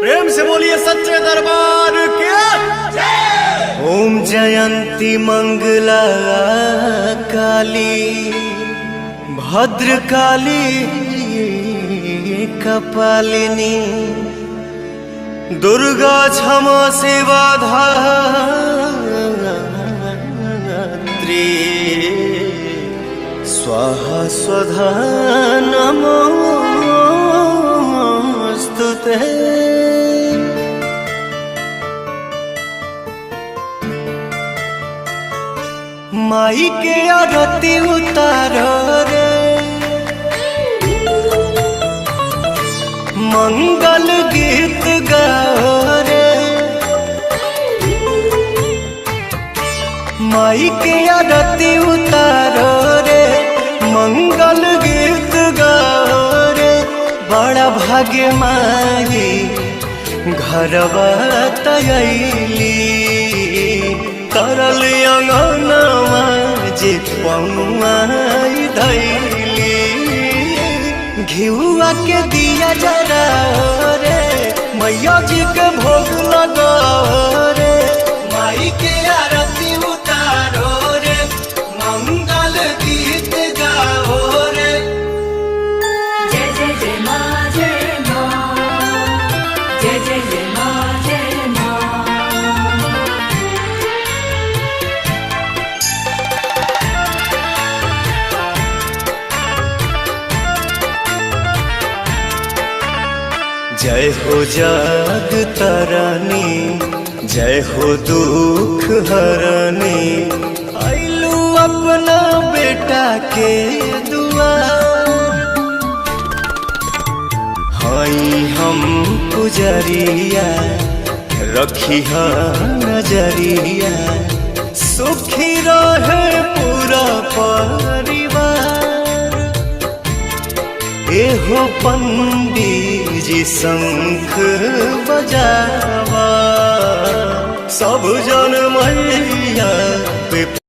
प्रेम से बोलिए सच्चे दरबार के। ओम जयंती मंगला काली भद्र काली कपालिनी दुर्गा क्षमा सेवा धात्री स्वाहा स्वधा नमोस्तुते। माई के आरती उतारो रे मंगल गीत गाओ रे। माई के आरती उतारो रे मंगल गीत गाओ रे। बड़ा भाग्य माई घरवा तयली तरल अंगनवा जे पौआई धैली। घिउआ के दिया जरा रे मैया जी के भोग लगा रे। माई के आरती उतारो रे मंगल गीत गाओ रे। जय जय जय माँ जय माँ जय जय जय माँ जय माँ। जय हो जग तरनी जय हो दुख हरनी। आइलू अपना बेटा के दुआर हई हम पुजरिया रखी नजरिया। सुखी रहे पूरा परिवार एहो पंडित जी शंख बजावा सब जन मैया पे